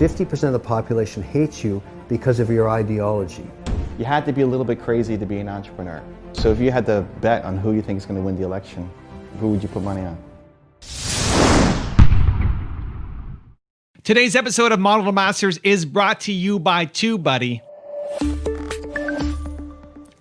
50% of the population hates you because of your ideology. You had to be a little bit crazy to be an entrepreneur. So if you had to bet on who you think is going to win the election, who would you put money on? Today's episode of Model Masters is brought to you by TubeBuddy.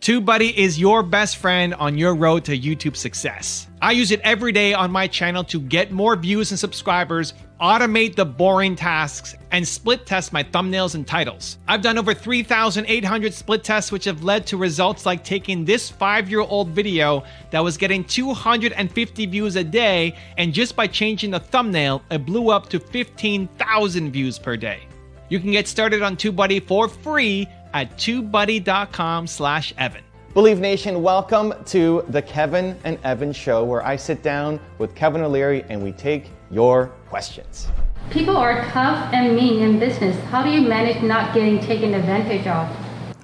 TubeBuddy is your best friend on your road to YouTube success. I use it every day on my channel to get more views and subscribers, automate the boring tasks, and split test my thumbnails and titles. I've done over 3,800 split tests, which have led to results like taking this 5-year-old video that was getting 250 views a day, and just by changing the thumbnail, it blew up to 15,000 views per day. You can get started on TubeBuddy for free at tubebuddy.com/Evan. Believe Nation, welcome to the Kevin and Evan Show, where I sit down with Kevin O'Leary and we take your questions. People are tough and mean in business. How do you manage not getting taken advantage of?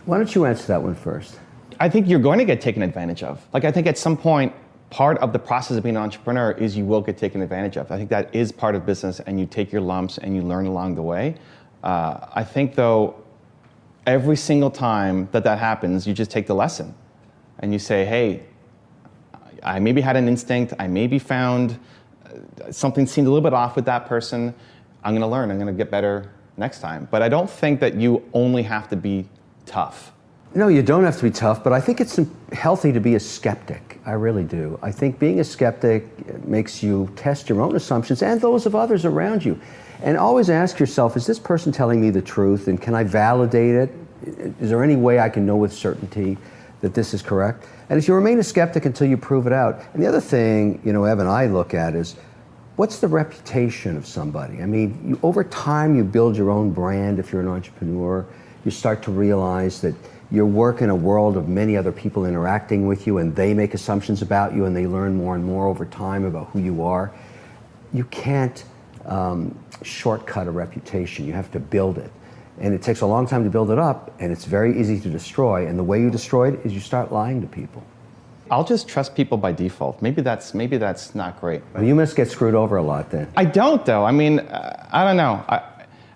Why don't you answer that one first? I think you're going to get taken advantage of. I think at some point, part of the process of being an entrepreneur is you will get taken advantage of. I think that is part of business, and you take your lumps and you learn along the way. I think, though, every single time that happens, you just take the lesson and you say, hey, I maybe had an instinct, I maybe found something seemed a little bit off with that person. I'm going to learn, I'm going to get better next time. But I don't think that you only have to be tough. No, you don't have to be tough, but I think it's healthy to be a skeptic. I really do. I think being a skeptic makes you test your own assumptions and those of others around you. And always ask yourself, is this person telling me the truth, and can I validate it? Is there any way I can know with certainty that this is correct? And if you remain a skeptic until you prove it out. And the other thing, Evan and I look at is, what's the reputation of somebody? I mean, over time you build your own brand. If you're an entrepreneur, you start to realize that you work in a world of many other people interacting with you, and they make assumptions about you, and they learn more and more over time about who you are. You can't shortcut a reputation. You have to build it. And it takes a long time to build it up, and it's very easy to destroy. And the way you destroy it is you start lying to people. I'll just trust people by default. Maybe that's not great. Well, you must get screwed over a lot then. I don't, though. I mean, I don't know.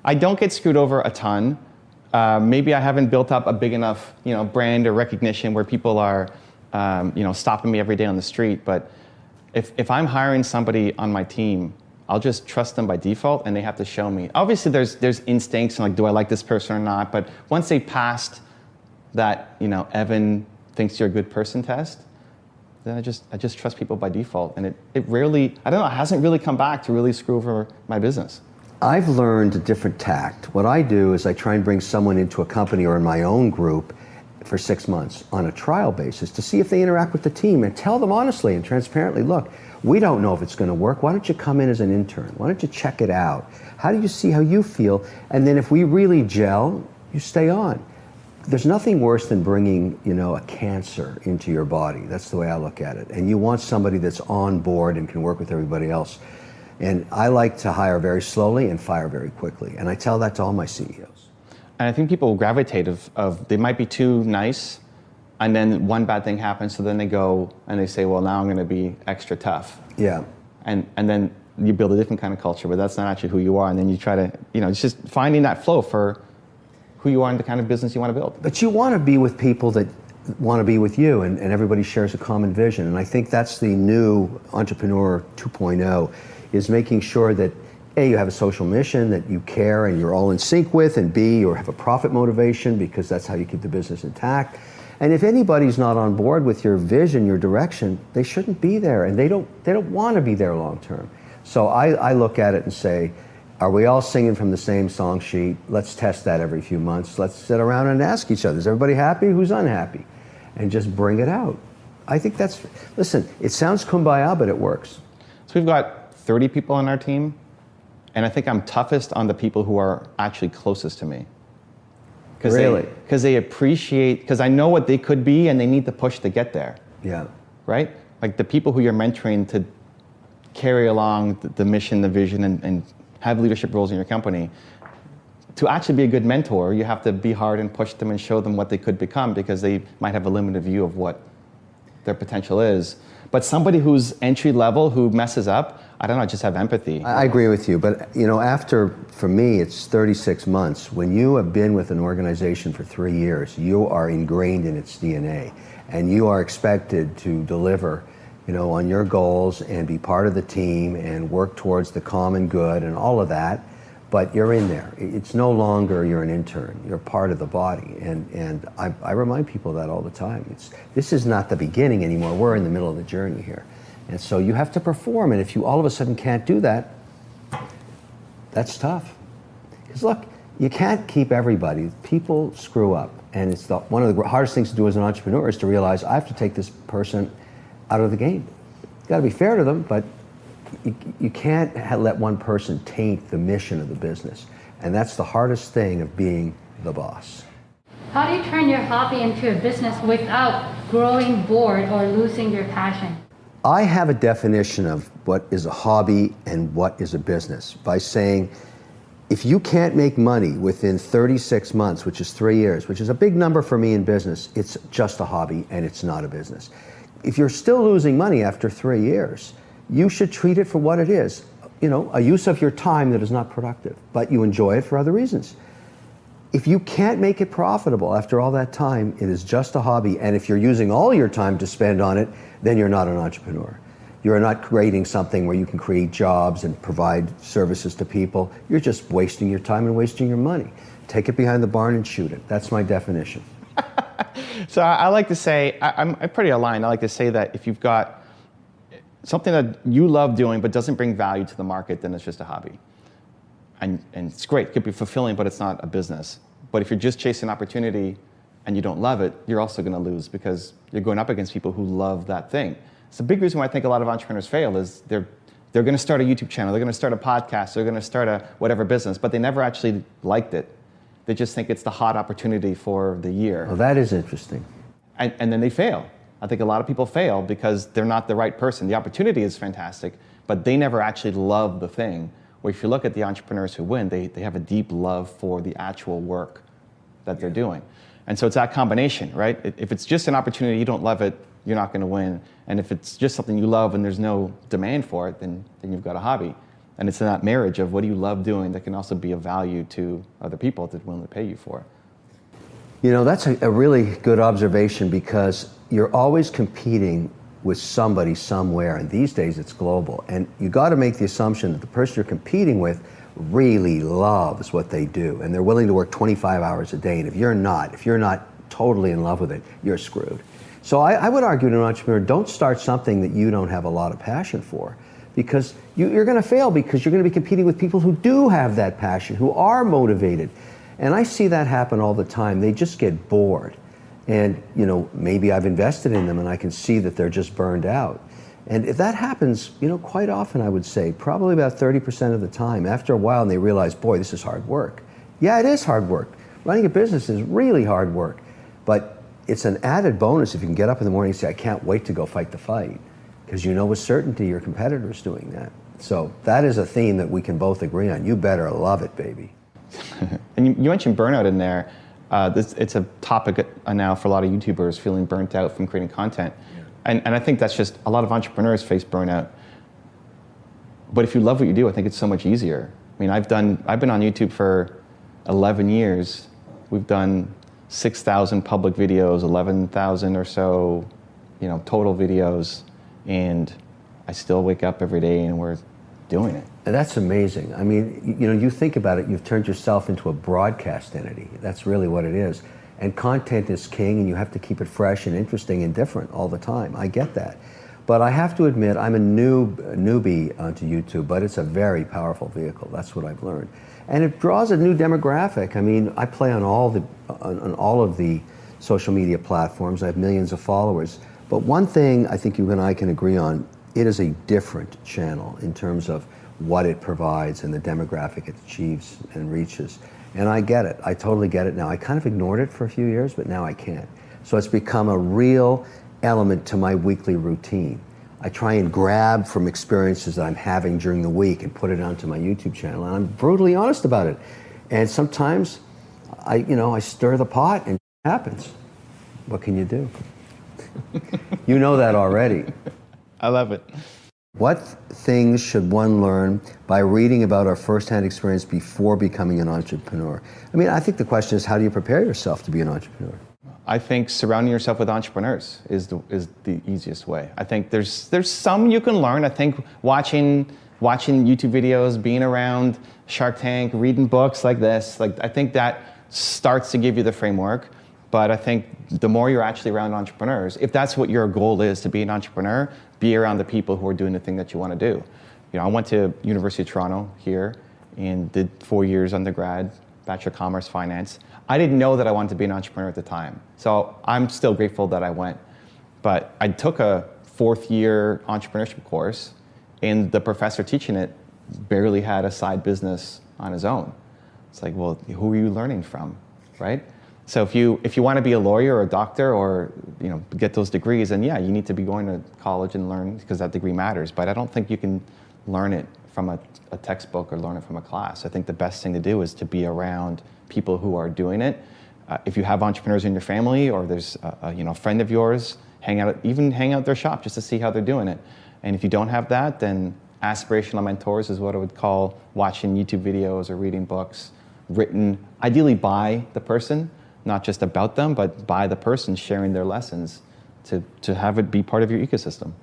I don't get screwed over a ton. Maybe I haven't built up a big enough, brand or recognition where people are, stopping me every day on the street. But if I'm hiring somebody on my team, I'll just trust them by default, and they have to show me. Obviously, there's instincts, and do I like this person or not? But once they passed that, Evan thinks you're a good person test, then I just trust people by default, and it rarely, it hasn't really come back to really screw over my business. I've learned a different tact. What I do is I try and bring someone into a company or in my own group for 6 months on a trial basis to see if they interact with the team, and tell them honestly and transparently, look, we don't know if it's going to work. Why don't you come in as an intern? Why don't you check it out? How do you see how you feel? And then if we really gel, you stay on. There's nothing worse than bringing, a cancer into your body. That's the way I look at it. And you want somebody that's on board and can work with everybody else. And I like to hire very slowly and fire very quickly. And I tell that to all my CEOs. And I think people gravitate of they might be too nice, and then one bad thing happens, so then they go and they say, well, now I'm going to be extra tough. Yeah. And then you build a different kind of culture, but that's not actually who you are. And then you try to, it's just finding that flow for who you are and the kind of business you want to build. But you want to be with people that want to be with you, and everybody shares a common vision. And I think that's the new Entrepreneur 2.0, is making sure that A, you have a social mission that you care and you're all in sync with, and B, you have a profit motivation, because that's how you keep the business intact. And if anybody's not on board with your vision, your direction, they shouldn't be there, and they don't want to be there long term. So I look at it and say, are we all singing from the same song sheet? Let's test that every few months. Let's sit around and ask each other, is everybody happy? Who's unhappy? And just bring it out. I think listen, it sounds kumbaya, but it works. So we've got 30 people on our team, and I think I'm toughest on the people who are actually closest to me. Really? Because they appreciate, because I know what they could be, and they need to push to get there. Yeah. Right? Like the people who you're mentoring to carry along the mission, the vision, and have leadership roles in your company. To actually be a good mentor, you have to be hard and push them and show them what they could become, because they might have a limited view of what their potential is. But somebody who's entry level, who messes up, I don't know, just have empathy. I agree with you, but after, for me, it's 36 months. When you have been with an organization for 3 years, you are ingrained in its DNA, and you are expected to deliver, on your goals and be part of the team and work towards the common good and all of that. But you're in there. It's no longer you're an intern. You're part of the body, and I remind people that all the time. This is not the beginning anymore. We're in the middle of the journey here. And so you have to perform, and if you all of a sudden can't do that, that's tough. Because look, you can't keep everybody. People screw up, and it's one of the hardest things to do as an entrepreneur is to realize I have to take this person out of the game. You got to be fair to them, but you can't let one person taint the mission of the business, and that's the hardest thing of being the boss. How do you turn your hobby into a business without growing bored or losing your passion? I have a definition of what is a hobby and what is a business by saying, if you can't make money within 36 months, which is 3 years, which is a big number for me in business, it's just a hobby and it's not a business. If you're still losing money after 3 years, you should treat it for what it is, a use of your time that is not productive, but you enjoy it for other reasons. If you can't make it profitable after all that time, it is just a hobby. And if you're using all your time to spend on it, then you're not an entrepreneur. You're not creating something where you can create jobs and provide services to people. You're just wasting your time and wasting your money. Take it behind the barn and shoot it. That's my definition. So I like to say, I'm pretty aligned. I like to say that if you've got something that you love doing but doesn't bring value to the market, then it's just a hobby. And it's great, it could be fulfilling, but it's not a business. But if you're just chasing opportunity and you don't love it, you're also gonna lose because you're going up against people who love that thing. It's a big reason why I think a lot of entrepreneurs fail is they're gonna start a YouTube channel, they're gonna start a podcast, they're gonna start a whatever business, but they never actually liked it. They just think it's the hot opportunity for the year. Well, that is interesting. And then they fail. I think a lot of people fail because they're not the right person. The opportunity is fantastic, but they never actually love the thing. Where if you look at the entrepreneurs who win, they have a deep love for the actual work that they're doing. And so it's that combination, right? If it's just an opportunity, you don't love it, you're not gonna win. And if it's just something you love and there's no demand for it, then you've got a hobby. And it's in that marriage of what do you love doing that can also be of value to other people that are willing to pay you for. That's a really good observation because you're always competing with somebody somewhere, and these days it's global. And you got to make the assumption that the person you're competing with really loves what they do, and they're willing to work 25 hours a day. And if you're not totally in love with it, you're screwed. So I would argue to an entrepreneur, don't start something that you don't have a lot of passion for, because you're going to fail because you're going to be competing with people who do have that passion, who are motivated. And I see that happen all the time. They just get bored. And maybe I've invested in them and I can see that they're just burned out. And if that happens, quite often I would say, probably about 30% of the time, after a while and they realize, boy, this is hard work. Yeah, it is hard work. Running a business is really hard work. But it's an added bonus if you can get up in the morning and say, I can't wait to go fight the fight. Because with certainty your competitor's doing that. So that is a theme that we can both agree on. You better love it, baby. And you mentioned burnout in there. It's a topic now for a lot of YouTubers feeling burnt out from creating content. Yeah. And I think that's just, a lot of entrepreneurs face burnout. But if you love what you do, I think it's so much easier. I mean, I've been on YouTube for 11 years. We've done 6,000 public videos, 11,000 or so, total videos. And I still wake up every day and we're doing it. And that's amazing. I mean, you think about it, you've turned yourself into a broadcast entity. That's really what it is. And content is king, and you have to keep it fresh and interesting and different all the time. I get that. But I have to admit, I'm a newbie onto YouTube, but it's a very powerful vehicle. That's what I've learned. And it draws a new demographic. I mean, I play on all of the social media platforms. I have millions of followers. But one thing I think you and I can agree on, it is a different channel in terms of what it provides and the demographic it achieves and reaches. And I get it. I totally get it now. I kind of ignored it for a few years, but now I can't. So it's become a real element to my weekly routine. I try and grab from experiences that I'm having during the week and put it onto my YouTube channel, and I'm brutally honest about it. And sometimes I stir the pot and it happens. What can you do? You know that already. I love it. What things should one learn by reading about our firsthand experience before becoming an entrepreneur? I mean, I think the question is, how do you prepare yourself to be an entrepreneur? I think surrounding yourself with entrepreneurs is the easiest way. I think there's some you can learn. I think watching YouTube videos, being around Shark Tank, reading books like this, I think that starts to give you the framework. But I think the more you're actually around entrepreneurs, if that's what your goal is, to be an entrepreneur, be around the people who are doing the thing that you want to do. I went to University of Toronto here and did 4 years undergrad, Bachelor of Commerce, Finance. I didn't know that I wanted to be an entrepreneur at the time. So I'm still grateful that I went. But I took a 4th year entrepreneurship course, and the professor teaching it barely had a side business on his own. It's like, well, who are you learning from, right? So if you want to be a lawyer or a doctor or get those degrees, then yeah, you need to be going to college and learn, because that degree matters. But I don't think you can learn it from a textbook or learn it from a class. I think the best thing to do is to be around people who are doing it. If you have entrepreneurs in your family, or there's a friend of yours, hang out at their shop just to see how they're doing it. And if you don't have that, then aspirational mentors is what I would call watching YouTube videos or reading books written ideally by the person, not just about them, but by the person sharing their lessons, to have it be part of your ecosystem.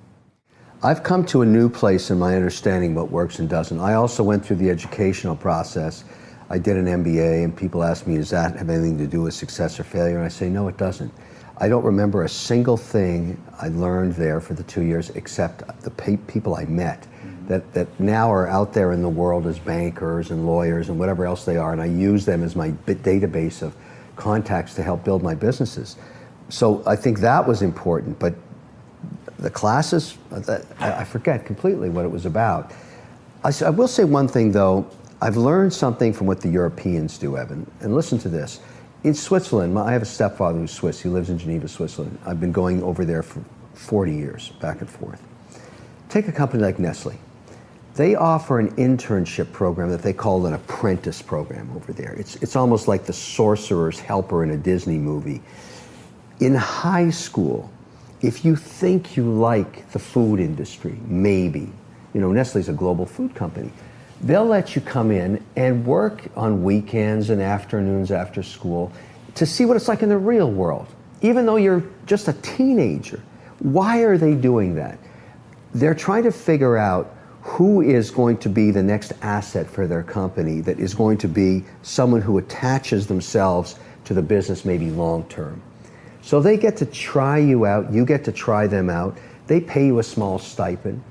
I've come to a new place in my understanding what works and doesn't. I also went through the educational process. I did an MBA, and people ask me, does that have anything to do with success or failure? And I say, no, it doesn't. I don't remember a single thing I learned there for the 2 years, except the people I met that now are out there in the world as bankers and lawyers and whatever else they are, and I use them as my database of contacts to help build my businesses. So I think that was important, but the classes, I forget completely what it was about. I will say one thing though, I've learned something from what the Europeans do, Evan, and listen to this. In Switzerland, I have a stepfather who's Swiss, he lives in Geneva, Switzerland. I've been going over there for 40 years, back and forth. Take a company like Nestle. They offer an internship program that they call an apprentice program over there. It's almost like the sorcerer's helper in a Disney movie. In high school, if you think you like the food industry, maybe, Nestle's a global food company, they'll let you come in and work on weekends and afternoons after school to see what it's like in the real world, even though you're just a teenager. Why are they doing that? They're trying to figure out who is going to be the next asset for their company that is going to be someone who attaches themselves to the business maybe long term. So they get to try you out, you get to try them out, they pay you a small stipend,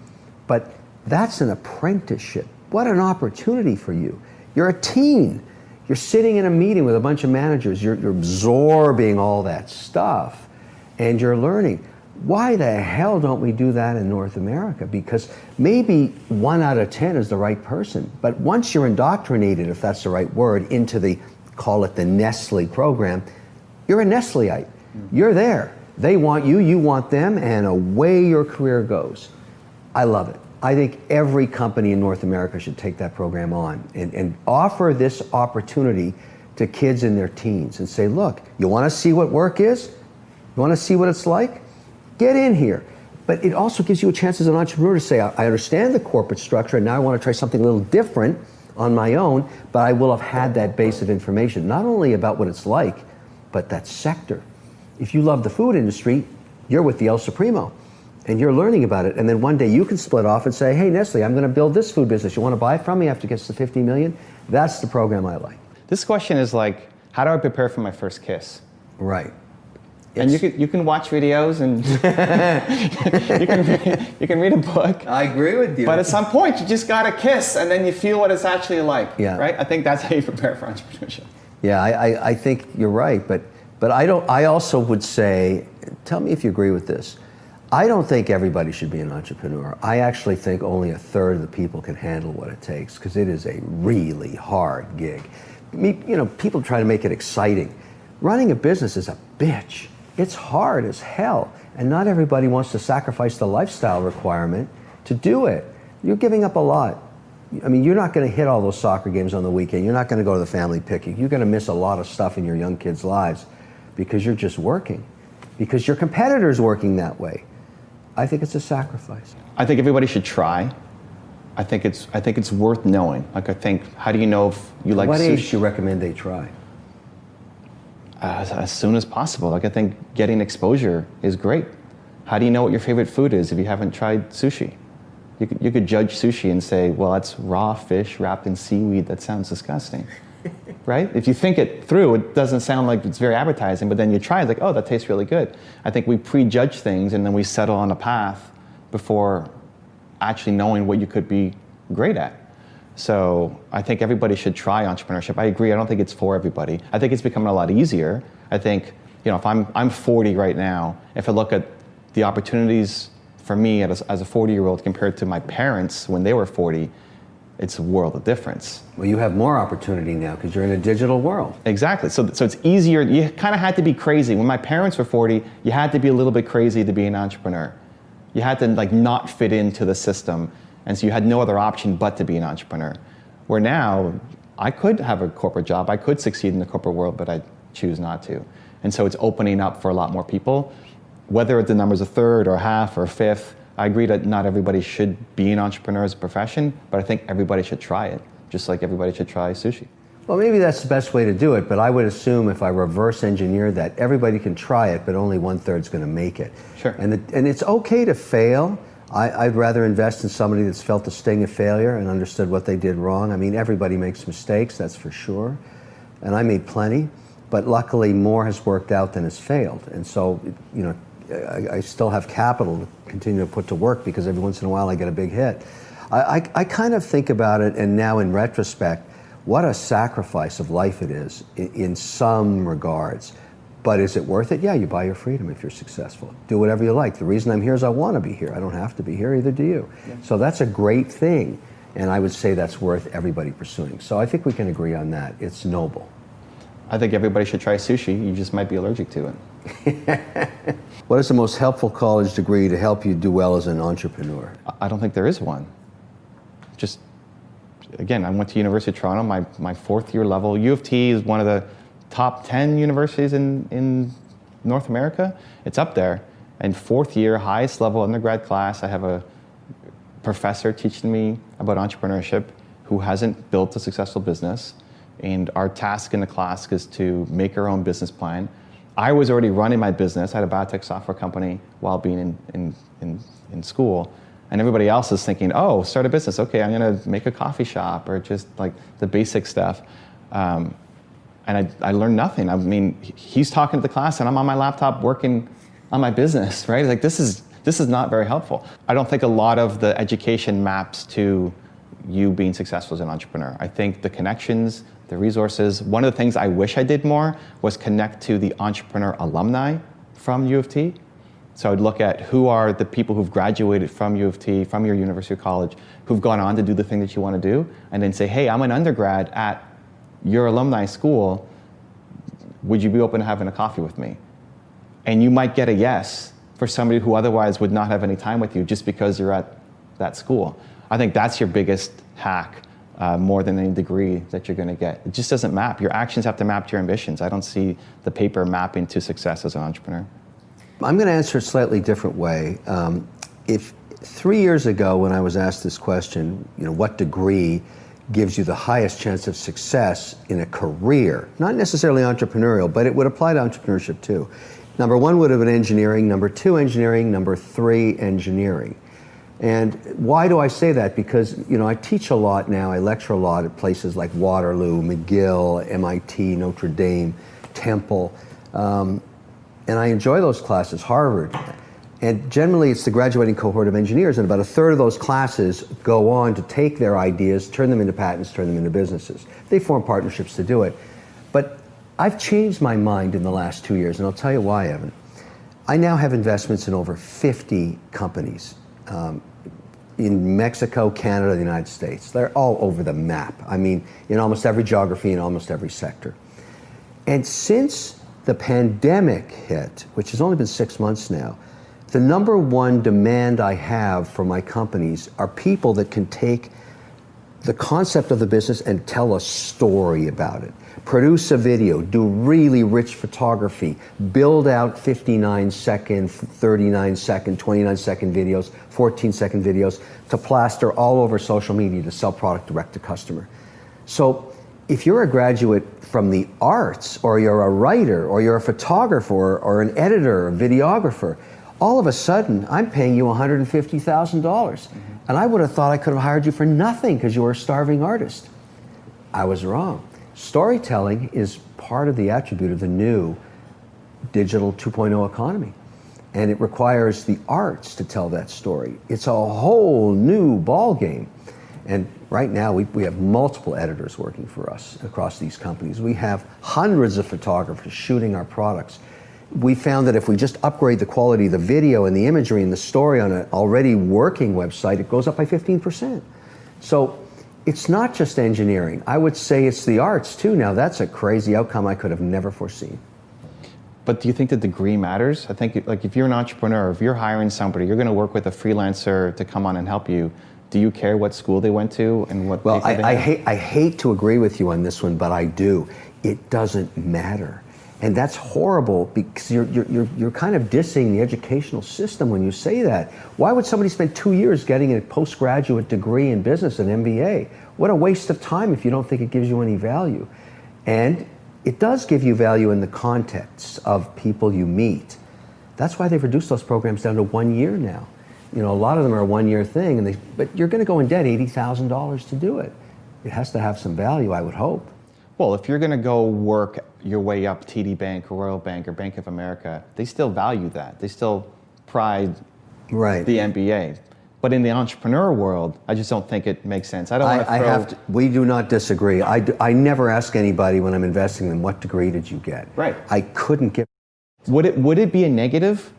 but that's an apprenticeship. What an opportunity for you. You're a teen, you're sitting in a meeting with a bunch of managers, you're absorbing all that stuff, and you're learning. Why the hell don't we do that in North America? Because maybe 1 out of 10 is the right person, but once you're indoctrinated, if that's the right word, into the, call it the Nestle program, you're a Nestleite. You're there. They want you, you want them, and away your career goes. I love it. I think every company in North America should take that program on and offer this opportunity to kids in their teens and say, look, you want to see what work is? You want to see what it's like? Get in here. But it also gives you a chance as an entrepreneur to say, I understand the corporate structure, and now I want to try something a little different on my own, but I will have had that base of information, not only about what it's like, but that sector. If you love the food industry, you're with the El Supremo, and you're learning about it, and then one day you can split off and say, hey, Nestle, I'm going to build this food business. You want to buy it from me after it gets to 50 million? That's the program I like. This question is like, how do I prepare for my first kiss? Right. And you can watch videos and you can read a book. I agree with you. But at some point, you just got to kiss, and then you feel what it's actually like. Yeah. Right? I think that's how you prepare for entrepreneurship. Yeah, I think you're right, but I also would say, tell me if you agree with this. I don't think everybody should be an entrepreneur. I actually think only 1/3 of the people can handle what it takes, because it is a really hard gig. People try to make it exciting. Running a business is a bitch. It's hard as hell, and not everybody wants to sacrifice the lifestyle requirement to do it. You're giving up a lot. I mean, you're not going to hit all those soccer games on the weekend. You're not going to go to the family picnic. You're going to miss a lot of stuff in your young kids' lives because you're just working, because your competitor's working that way. I think it's a sacrifice. I think everybody should try. I think it's worth knowing. Like, I think, how do you know if you like What sushi? age do you recommend they try? As soon as possible. Like, I think getting exposure is great. How do you know what your favorite food is if you haven't tried sushi? You could judge sushi and say, well, that's raw fish wrapped in seaweed. That sounds disgusting, right? If you think it through, it doesn't sound like it's very appetizing, but then you try it, like, oh, that tastes really good. I think we prejudge things and then we settle on a path before actually knowing what you could be great at. So I think everybody should try entrepreneurship. I agree, I don't think it's for everybody. I think it's becoming a lot easier. I think, if I'm 40 right now, if I look at the opportunities for me as a 40-year-old compared to my parents when they were 40, it's a world of difference. Well, you have more opportunity now because you're in a digital world. Exactly, so it's easier. You kind of had to be crazy. When my parents were 40, you had to be a little bit crazy to be an entrepreneur. You had to not fit into the system, and so you had no other option but to be an entrepreneur. Where now, I could have a corporate job, I could succeed in the corporate world, but I choose not to. And so it's opening up for a lot more people. Whether the number's a third or half or fifth, I agree that not everybody should be an entrepreneur as a profession, but I think everybody should try it, just like everybody should try sushi. Well, maybe that's the best way to do it, but I would assume if I reverse engineer that, everybody can try it, but only 1/3 is going to make it. Sure. And it's okay to fail. I'd rather invest in somebody that's felt the sting of failure and understood what they did wrong. I mean, everybody makes mistakes, that's for sure. And I made plenty, but luckily more has worked out than has failed. And so, I still have capital to continue to put to work because every once in a while I get a big hit. I kind of think about it, and now in retrospect, what a sacrifice of life it is in some regards. But is it worth it? Yeah, you buy your freedom if you're successful. Do whatever you like. The reason I'm here is I want to be here. I don't have to be here, either do you. Yeah. So that's a great thing. And I would say that's worth everybody pursuing. So I think we can agree on that. It's noble. I think everybody should try sushi. You just might be allergic to it. What is the most helpful college degree to help you do well as an entrepreneur? I don't think there is one. Just, again, I went to University of Toronto, my fourth year level. U of T is one of the top 10 universities in North America. It's up there. And fourth year, highest level undergrad class, I have a professor teaching me about entrepreneurship who hasn't built a successful business. And our task in the class is to make our own business plan. I was already running my business. I had a biotech software company while being in school. And everybody else is thinking, oh, start a business. Okay, I'm going to make a coffee shop, or just like the basic stuff. And I learned nothing. I mean, he's talking to the class and I'm on my laptop working on my business, right? Like, this is not very helpful. I don't think a lot of the education maps to you being successful as an entrepreneur. I think the connections, the resources, one of the things I wish I did more was connect to the entrepreneur alumni from U of T. So I'd look at who are the people who've graduated from U of T, from your university or college, who've gone on to do the thing that you want to do, and then say, hey, I'm an undergrad at your alumni school, would you be open to having a coffee with me? And you might get a yes for somebody who otherwise would not have any time with you just because you're at that school. I think that's your biggest hack, more than any degree that you're going to get. It just doesn't map. Your actions have to map to your ambitions. I don't see the paper mapping to success as an entrepreneur. I'm going to answer a slightly different way. If 3 years ago, when I was asked this question, what degree gives you the highest chance of success in a career, not necessarily entrepreneurial, but it would apply to entrepreneurship too. Number one would have been engineering, number two engineering, number three engineering. And why do I say that? Because I teach a lot now, I lecture a lot at places like Waterloo, McGill, MIT, Notre Dame, Temple, and I enjoy those classes, Harvard. And generally it's the graduating cohort of engineers, and about a third of those classes go on to take their ideas, turn them into patents, turn them into businesses. They form partnerships to do it. But I've changed my mind in the last 2 years, and I'll tell you why, Evan. I now have investments in over 50 companies in Mexico, Canada, the United States. They're all over the map. I mean, in almost every geography, in almost every sector. And since the pandemic hit, which has only been 6 months now, the number one demand I have for my companies are people that can take the concept of the business and tell a story about it. Produce a video, do really rich photography, build out 59-second, 39-second, 29-second videos, 14-second videos to plaster all over social media to sell product direct to customer. So if you're a graduate from the arts, or you're a writer, or you're a photographer, or an editor, or videographer, all of a sudden I'm paying you $150,000. And I would have thought I could have hired you for nothing because you were a starving artist. I was wrong. Storytelling is part of the attribute of the new digital 2.0 economy. And it requires the arts to tell that story. It's a whole new ball game. And right now we have multiple editors working for us across these companies. We have hundreds of photographers shooting our products. We found that if we just upgrade the quality of the video and the imagery and the story on an already working website, it goes up by 15%. So it's not just engineering. I would say it's the arts too. Now that's a crazy outcome I could have never foreseen. But do you think the degree matters? I think like if you're an entrepreneur, if you're hiring somebody, you're going to work with a freelancer to come on and help you. Do you care what school they went to and what? Well, I hate to agree with you on this one, but I do. It doesn't matter. And that's horrible because you're kind of dissing the educational system when you say that. Why would somebody spend 2 years getting a postgraduate degree in business, an MBA? What a waste of time if you don't think it gives you any value. And it does give you value in the context of people you meet. That's why they've reduced those programs down to 1 year now. You know, a lot of them are a 1 year thing, but you're going to go in debt $80,000 to do it. It has to have some value, I would hope. Well, if you're going to go work your way up TD Bank or Royal Bank or Bank of America, they still value that. They still pride the MBA. But in the entrepreneur world, I just don't think it makes sense. I don't want to we do not disagree. I never ask anybody when I'm investing in them, what degree did you get? Right. I couldn't get. Would it be a negative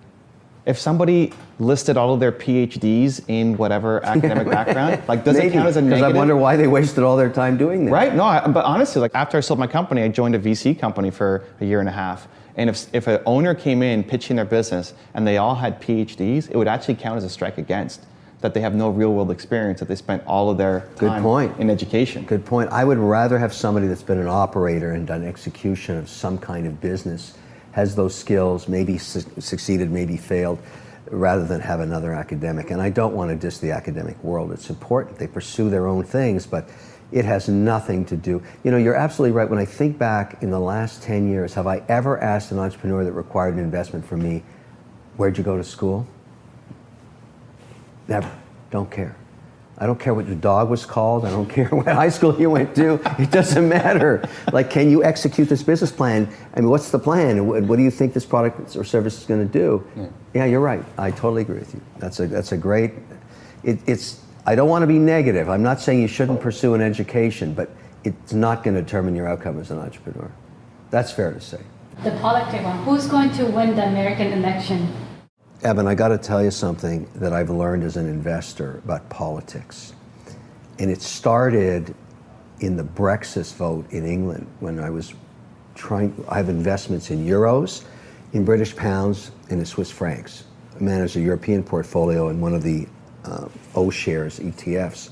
if somebody listed all of their PhDs in whatever academic background? Like, does it count as a negative? Because I wonder why they wasted all their time doing that. Right? No, but honestly, like after I sold my company, I joined a VC company for a year and a half. And if an owner came in pitching their business and they all had PhDs, it would actually count as a strike against, that they have no real world experience, that they spent all of their time in education. Good point. I would rather have somebody that's been an operator and done execution of some kind of business, has those skills, maybe succeeded, maybe failed, rather than have another academic. And I don't want to diss the academic world. It's important. They pursue their own things, but it has nothing to do. You know, you're absolutely right. When I think back in the last 10 years, have I ever asked an entrepreneur that required an investment from me, where'd you go to school? Never. Don't care. I don't care what your dog was called. I don't care what high school you went to. It doesn't matter. Like, can you execute this business plan? I mean, what's the plan? What do you think this product or service is going to do? Yeah, you're right. I totally agree with you. That's a great. I don't want to be negative. I'm not saying you shouldn't pursue an education, but it's not going to determine your outcome as an entrepreneur. That's fair to say. The politics one. Who's going to win the American election? Eben, I got to tell you something that I've learned as an investor about politics. And it started in the Brexit vote in England when I have investments in euros, in British pounds, and in Swiss francs. I manage a European portfolio in one of the O-shares ETFs.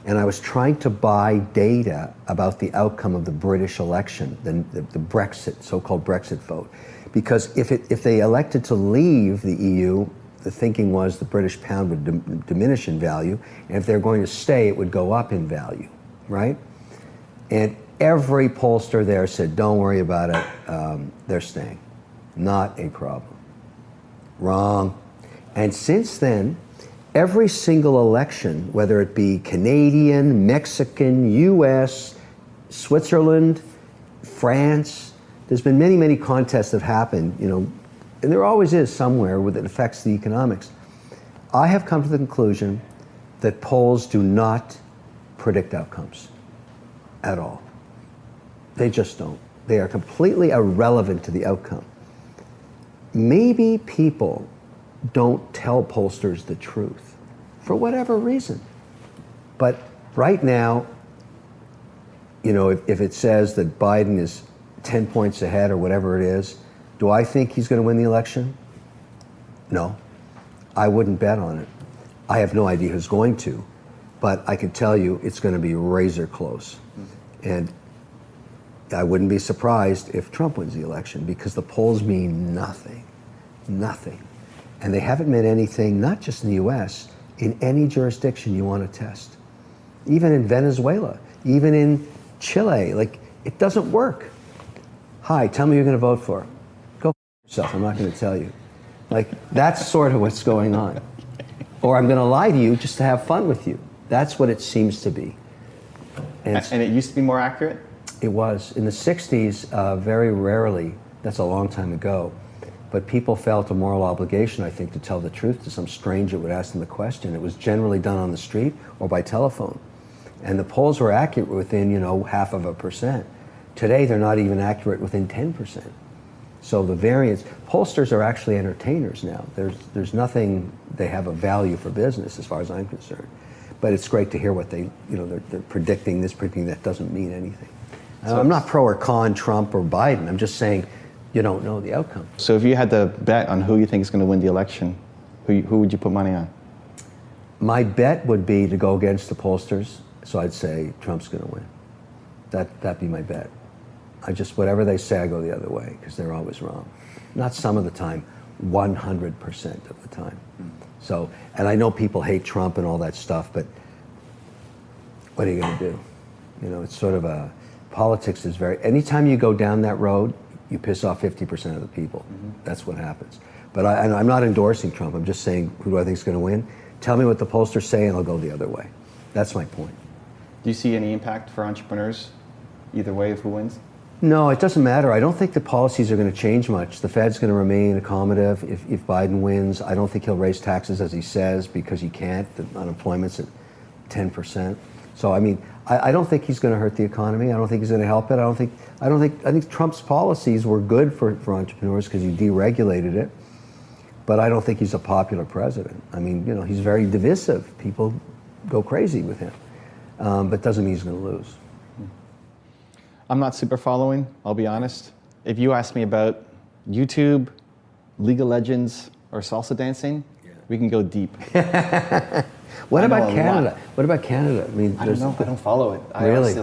And I was trying to buy data about the outcome of the British election, the Brexit, so-called Brexit vote. Because if they elected to leave the EU, the thinking was the British pound would diminish in value, and if they're going to stay, it would go up in value, right? And every pollster there said, don't worry about it, they're staying. Not a problem. Wrong. And since then, every single election, whether it be Canadian, Mexican, US, Switzerland, France, there's been many, many contests that happen, you know, and there always is somewhere where it affects the economics. I have come to the conclusion that polls do not predict outcomes at all. They just don't. They are completely irrelevant to the outcome. Maybe people don't tell pollsters the truth for whatever reason. But right now, you know, if it says that Biden is 10 points ahead or whatever it is, do I think he's going to win the election? No. I wouldn't bet on it. I have no idea who's going to, but I can tell you it's going to be razor close. And I wouldn't be surprised if Trump wins the election, because the polls mean nothing, nothing. And they haven't meant anything, not just in the US, in any jurisdiction you want to test. Even in Venezuela, even in Chile, like, it doesn't work. Hi, tell me who you're going to vote for. Go f yourself, I'm not going to tell you. Like, that's sort of what's going on. Or I'm going to lie to you just to have fun with you. That's what it seems to be. And it used to be more accurate? It was. In the 60s, very rarely, that's a long time ago, but people felt a moral obligation, I think, to tell the truth to some stranger who would ask them the question. It was generally done on the street or by telephone. And the polls were accurate within, 0.5%. Today, they're not even accurate within 10%. So the variance, pollsters are actually entertainers now. There's nothing, they have a value for business as far as I'm concerned. But it's great to hear what they're predicting this, predicting that, doesn't mean anything. So I'm not pro or con Trump or Biden. I'm just saying you don't know the outcome. So if you had to bet on who you think is going to win the election, who would you put money on? My bet would be to go against the pollsters. So I'd say Trump's going to win. That'd be my bet. Whatever they say, I go the other way, because they're always wrong. Not some of the time, 100% of the time. So, and I know people hate Trump and all that stuff, but what are you going to do? It's sort of politics is anytime you go down that road, you piss off 50% of the people. That's what happens. But I'm not endorsing Trump. I'm just saying, who do I think is going to win? Tell me what the pollsters say and I'll go the other way. That's my point. Do you see any impact for entrepreneurs either way of who wins? No, it doesn't matter. I don't think the policies are going to change much. The Fed's going to remain accommodative. If Biden wins, I don't think he'll raise taxes as he says, because he can't. The unemployment's at 10%. So I don't think he's going to hurt the economy. I don't think he's going to help it. I think Trump's policies were good for entrepreneurs because he deregulated it. But I don't think he's a popular president. He's very divisive. People go crazy with him. But doesn't mean he's going to lose. I'm not super following, I'll be honest. If you ask me about YouTube, League of Legends, or salsa dancing, we can go deep. What about Canada? What about Canada? I don't know. I don't follow it. Really?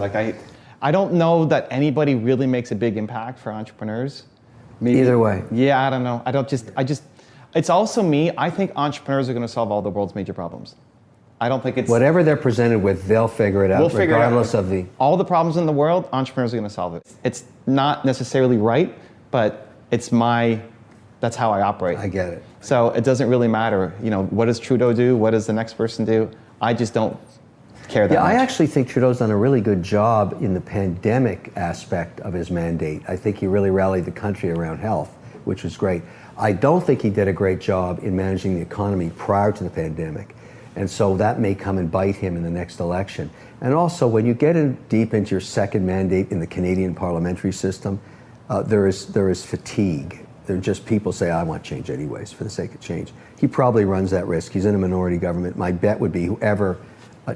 I don't know that anybody really makes a big impact for entrepreneurs. Maybe, either way. Yeah, I don't know. It's also me. I think entrepreneurs are going to solve all the world's major problems. I don't think it's... Whatever they're presented with, they'll figure it out, regardless of the... All the problems in the world, entrepreneurs are going to solve it. It's not necessarily right, but that's how I operate. I get it. So it doesn't really matter, what does Trudeau do? What does the next person do? I just don't care that much. I actually think Trudeau's done a really good job in the pandemic aspect of his mandate. I think he really rallied the country around health, which was great. I don't think he did a great job in managing the economy prior to the pandemic. And so that may come and bite him in the next election. And also, when you get deep into your second mandate in the Canadian parliamentary system, there is fatigue. They're just people say, I want change anyways, for the sake of change. He probably runs that risk. He's in a minority government. My bet would be whoever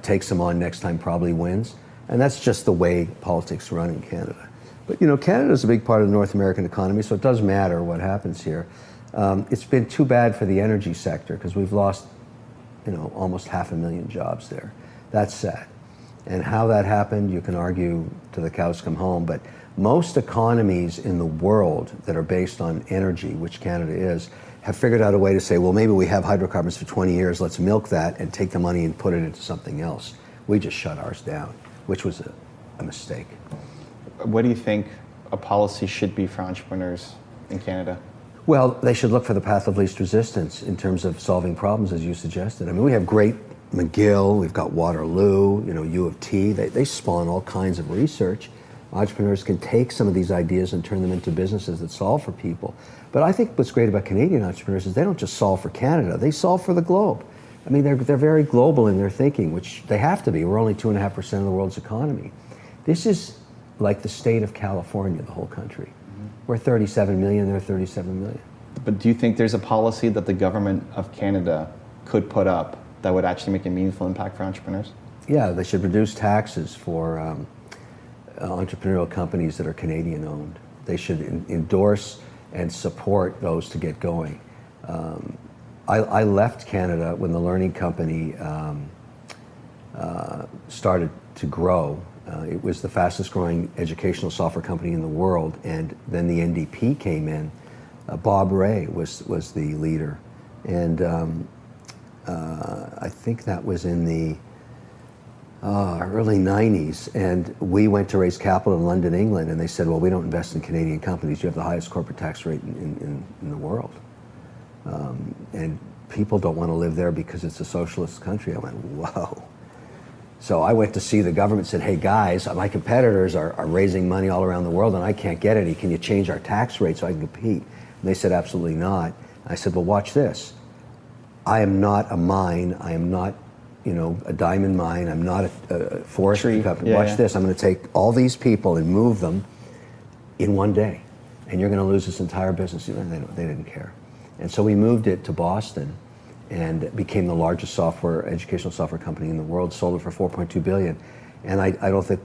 takes him on next time probably wins. And that's just the way politics run in Canada. But Canada's a big part of the North American economy, so it does matter what happens here. It's been too bad for the energy sector, because we've lost almost 500,000 jobs there. That's sad. And how that happened, you can argue till the cows come home, but most economies in the world that are based on energy, which Canada is, have figured out a way to say, well, maybe we have hydrocarbons for 20 years, let's milk that and take the money and put it into something else. We just shut ours down, which was a mistake. What do you think a policy should be for entrepreneurs in Canada? Well, they should look for the path of least resistance in terms of solving problems, as you suggested. We have great McGill, we've got Waterloo, U of T. They spawn all kinds of research. Entrepreneurs can take some of these ideas and turn them into businesses that solve for people. But I think what's great about Canadian entrepreneurs is they don't just solve for Canada, they solve for the globe. They're very global in their thinking, which they have to be. We're only 2.5% of the world's economy. This is like the state of California, the whole country. We're 37 million, they're 37 million. But do you think there's a policy that the government of Canada could put up that would actually make a meaningful impact for entrepreneurs? Yeah, they should reduce taxes for entrepreneurial companies that are Canadian owned. They should endorse and support those to get going. I left Canada when the Learning Company started to grow It was the fastest growing educational software company in the world, and then the NDP came in. Bob Ray was the leader, and I think that was in the early 90s, and we went to raise capital in London, England, and they said, well, we don't invest in Canadian companies. You have the highest corporate tax rate in the world. And people don't want to live there because it's a socialist country. I went, whoa. So I went to see the government, said, hey guys, my competitors are raising money all around the world and I can't get any. Can you change our tax rate so I can compete? And they said, absolutely not. I said, well, watch this. I am not a mine. I am not, a diamond mine. I'm not a forestry company. Watch this. I'm going to take all these people and move them in one day. And you're going to lose this entire business. They didn't care. And so we moved it to Boston, and it became the largest educational software company in the world, sold it for $4.2 billion. And I don't think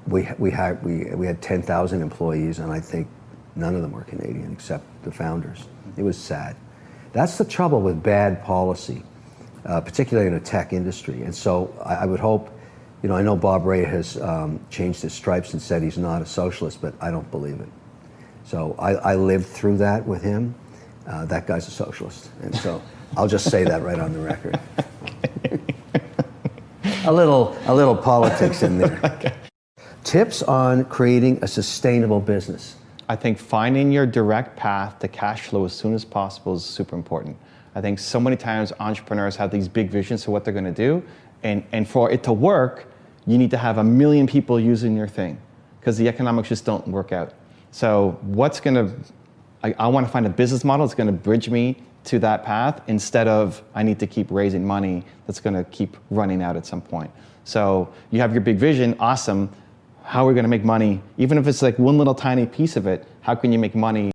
we had 10,000 employees, and I think none of them were Canadian except the founders. It was sad. That's the trouble with bad policy, particularly in a tech industry. And so I would hope, I know Bob Ray has changed his stripes and said he's not a socialist, but I don't believe it. So I lived through that with him. That guy's a socialist, and so I'll just say that right on the record. a little politics in there. Okay. Tips on creating a sustainable business. I think finding your direct path to cash flow as soon as possible is super important. I think so many times entrepreneurs have these big visions for what they're going to do, and for it to work, you need to have 1 million people using your thing, because the economics just don't work out. So I want to find a business model that's going to bridge me to that path, instead of I need to keep raising money that's going to keep running out at some point. So you have your big vision, awesome. How are we going to make money? Even if it's like one little tiny piece of it, how can you make money